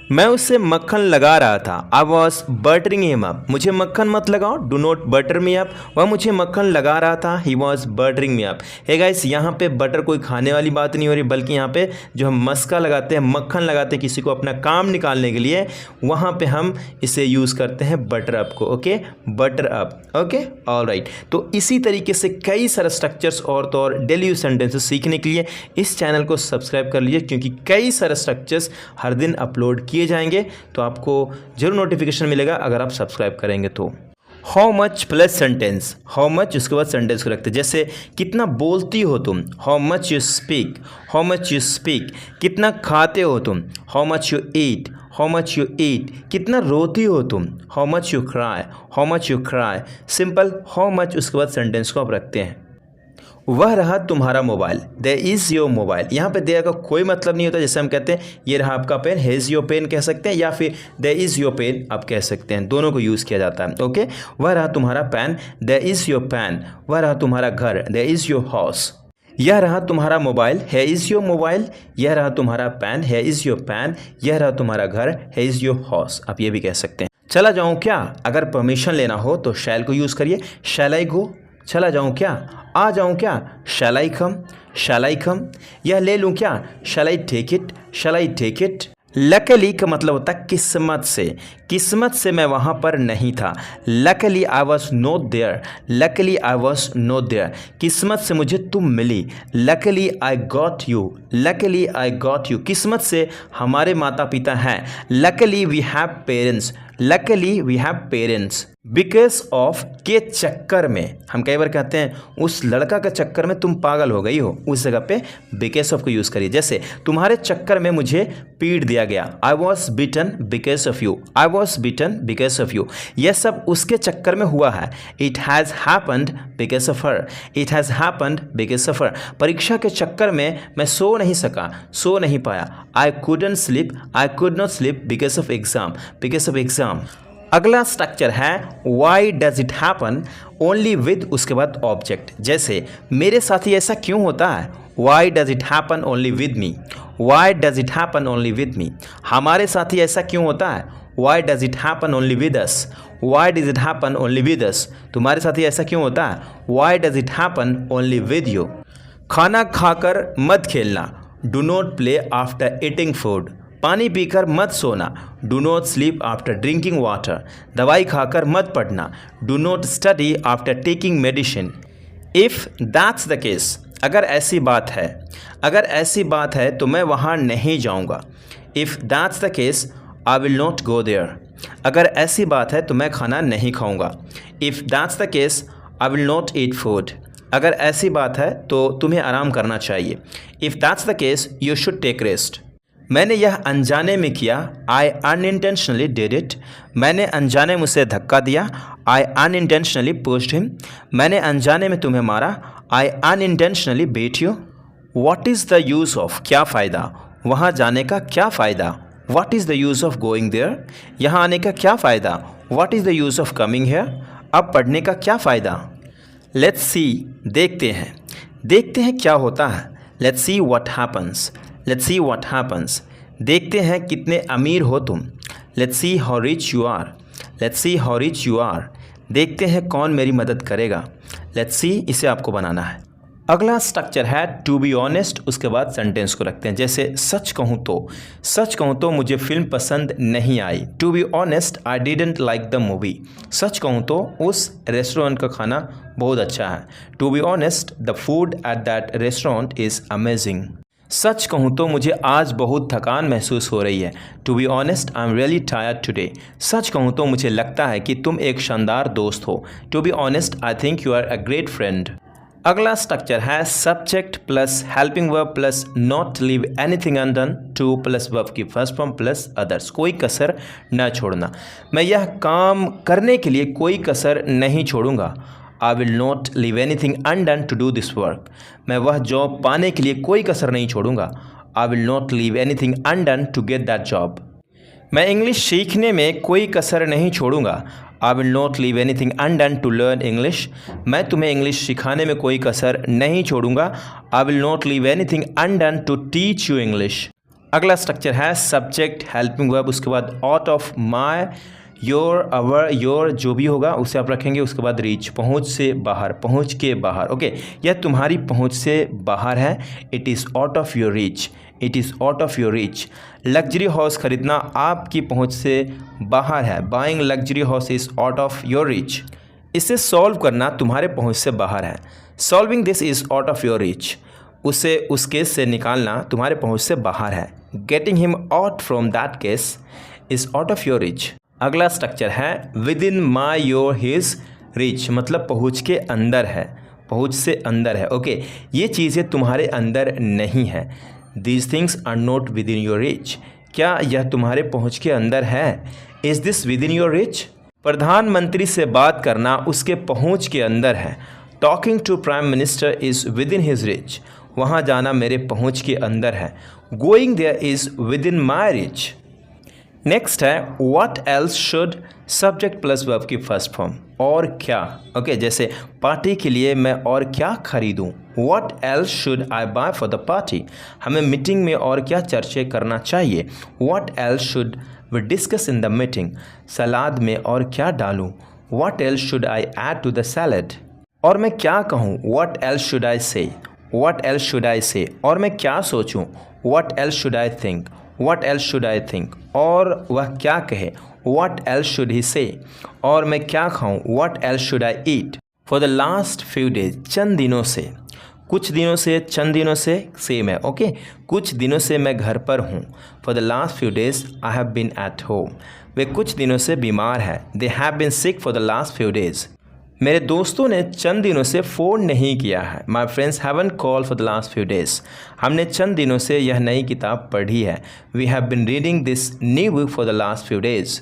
मैं उससे मक्खन लगा रहा था। I was buttering him up. मुझे मक्खन मत लगाओ, do not butter me up. वह मुझे मक्खन लगा रहा था, he was buttering me up. Hey guys, यहाँ पे बटर कोई खाने वाली बात नहीं हो रही, बल्कि यहाँ पे जो हम मस्का लगाते हैं, मक्खन लगाते हैं किसी को अपना काम निकालने के लिए, वहाँ पे हम इसे यूज़ करते हैं बटर अप को। Okay, butter up. Okay, all right. तो इसी तरीके से कई सारे स्ट्रक्चर्स और तो और डेली यूज सेंटेंसेस सीखने के लिए इस चैनल को सब्सक्राइब कर लीजिए, क्योंकि कई सारे स्ट्रक्चर्स हर दिन अपलोड किए जाएंगे, तो आपको जरूर नोटिफिकेशन मिलेगा अगर आप सब्सक्राइब करेंगे तो। How much plus sentence, how much उसके बाद सेंटेंस को रखते हैं। जैसे कितना बोलती हो तुम, how much you speak, how much you speak. कितना खाते हो तुम, how much you eat, how much you eat. कितना रोती हो तुम, how much you cry, how much you cry. Simple how much उसके बाद सेंटेंस को आप रखते हैं। वह रहा तुम्हारा mobile, there is your mobile. यहाँ पे देयर का कोई मतलब नहीं होता। जैसे हम कहते हैं ये रहा आपका पेन, हेज़ योर पेन कह सकते हैं, या फिर देयर इज़ योर पेन आप कह सकते हैं, दोनों को यूज़ किया जाता है। ओके, वह रहा तुम्हारा pen, there is your pen. वह रहा तुम्हारा घर, देयर इज़ योर हाउस। यह रहा तुम्हारा मोबाइल, है इज़ योर मोबाइल। यह रहा तुम्हारा पेन, है इज़ योर पेन। यह रहा तुम्हारा घर, है इज़ योर हाउस, आप ये भी कह सकते हैं। चला जाऊँ क्या, अगर परमिशन लेना हो तो शैल को यूज़ करिए, शैल आई गो। चला जाऊँ क्या, आ जाऊँ क्या, शैल आई कम, शैल आई कम। यह ले लूँ क्या, shall I take it, shall I take it. Luckily का मतलब होता है किस्मत से, किस्मत से मैं वहाँ पर नहीं था। Luckily I was not there, luckily I was not there. किस्मत से मुझे तुम मिली, luckily I got you, luckily I got you. किस्मत से हमारे माता पिता हैं, luckily we have parents, luckily we have parents. Because of के चक्कर में, हम कई बार कहते हैं उस लड़का के चक्कर में तुम पागल हो गई हो, उस जगह पे बिकॉज ऑफ को यूज़ करिए। जैसे तुम्हारे चक्कर में मुझे पीट दिया गया, I was beaten because of you, I was beaten because of you. यह सब उसके चक्कर में हुआ है। It has happened because of her, it has happened because of her. परीक्षा के चक्कर में मैं सो नहीं सका, सो नहीं पाया। I couldn't sleep, I could not sleep because of exam, because of exam. अगला स्ट्रक्चर है why does it happen, only with उसके बाद ऑब्जेक्ट। जैसे मेरे साथ ही ऐसा क्यों होता है, why does it happen only with me, why does it happen only with me. हमारे साथ ही ऐसा क्यों होता है, why does it happen only with us, why does it happen only with us. तुम्हारे साथ ही ऐसा क्यों होता है, why does it happen only with you. खाना खाकर मत खेलना, do not play after eating food. पानी पीकर मत सोना, do not sleep after drinking water. दवाई खाकर मत पढ़ना, do not study after taking medicine. If that's the case, अगर ऐसी बात है, अगर ऐसी बात है तो मैं वहाँ नहीं जाऊँगा। If that's the case I will not go there. अगर ऐसी बात है तो मैं खाना नहीं खाऊँगा। If that's the case I will not eat food. अगर ऐसी बात है तो तुम्हें आराम करना चाहिए। If that's the case you should take rest. मैंने यह अनजाने में किया, आई अनइंटेंशनली डिड इट। मैंने अनजाने मुझसे धक्का दिया, आई अनइंटेंशनली पुश्ड हिम। मैंने अनजाने में तुम्हें मारा, I unintentionally beat you. What is the use of, क्या फ़ायदा, वहाँ जाने का क्या फ़ायदा। What is the use of going there, यहाँ आने का क्या फ़ायदा। What is the use of coming here, अब पढ़ने का क्या फ़ायदा। लेट्स सी, देखते हैं, देखते हैं क्या होता है। Let's see what happens, let's see what happens. देखते हैं कितने अमीर हो तुम, let's see how rich you are, let's see how rich you are. देखते हैं कौन मेरी मदद करेगा, लेट्स सी, इसे आपको बनाना है। अगला स्ट्रक्चर है टू बी ऑनेस्ट, उसके बाद सेंटेंस को रखते हैं। जैसे सच कहूँ तो, सच कहूँ तो मुझे फिल्म पसंद नहीं आई, to be honest I didn't like the movie. सच कहूँ तो उस रेस्टोरेंट का खाना बहुत अच्छा है, to be honest the food at that restaurant is amazing. सच कहूँ तो मुझे आज बहुत थकान महसूस हो रही है, to be honest I am really tired today. सच कहूँ तो मुझे लगता है कि तुम एक शानदार दोस्त हो, to be honest I think you are a great friend. अगला स्ट्रक्चर है subject plus helping verb plus not leave anything undone, to plus verb की फर्स्ट फॉर्म प्लस अदर्स। कोई कसर न छोड़ना, मैं यह काम करने के लिए कोई कसर नहीं छोड़ूंगा। I will not leave anything undone to do this work. मैं वह जॉब पाने के लिए कोई कसर नहीं छोड़ूंगा। I will not leave anything undone to get that job. मैं इंग्लिश सीखने में कोई कसर नहीं छोड़ूंगा। I will not leave anything undone to learn English. मैं तुम्हें इंग्लिश सिखाने में कोई कसर नहीं छोड़ूंगा। I will not leave anything undone to teach you English. अगला स्ट्रक्चर है सब्जेक्ट हेल्पिंग वर्ब, उसके बाद out of my your our your जो भी होगा उसे आप रखेंगे, उसके बाद रीच पहुंच से बाहर, पहुंच के बाहर। ओके, यह तुम्हारी पहुंच से बाहर है। It is out of your reach, it is out of your reach. Luxury house खरीदना आपकी पहुंच से बाहर है। Buying luxury house is out of your reach. इसे सॉल्व करना तुम्हारे पहुंच से बाहर है। Solving this is out of your reach. उसे उस केस से निकालना तुम्हारे पहुंच से बाहर है। Getting him out from that case is out of your reach. अगला स्ट्रक्चर है with in my your his reach, मतलब पहुँच के अंदर है, पहुँच से अंदर है। ओके, ये चीज़ें तुम्हारे अंदर नहीं है। These things are not within your reach. क्या यह तुम्हारे पहुँच के अंदर है? Is this within your reach? प्रधानमंत्री से बात करना उसके पहुँच के अंदर है। Talking to prime minister is within his reach. वहाँ जाना मेरे पहुँच के अंदर है। Going there is within my reach. Next है what else should, subject plus verb की फर्स्ट फॉर्म, और क्या। ओके, जैसे पार्टी के लिए मैं और क्या खरीदूँ। What else should I buy for the party, हमें मीटिंग में और क्या चर्चे करना चाहिए। What else should we discuss in the meeting, सलाद में और क्या डालूँ। What else should I add to the salad, और मैं क्या कहूँ। व्हाट एल्स शुड आई से, व्हाट एल्स शुड आई से, और मैं क्या सोचूँ। What else should I think, what else should I think, और वह क्या कहे। व्हाट एल्स शुड ही से, और मैं क्या खाऊं। What else should I eat. For the last few days, चंद दिनों से, कुछ दिनों से, चंद दिनों से सेम है। ओके, कुछ दिनों से मैं घर पर हूँ। For the last few days I have been at home, वे कुछ दिनों से बीमार है। They have been sick for the last few days, मेरे दोस्तों ने चंद दिनों से फ़ोन नहीं किया है। My friends haven't call for the last few days, हमने चंद दिनों से यह नई किताब पढ़ी है। We have been reading this new book for the last few days.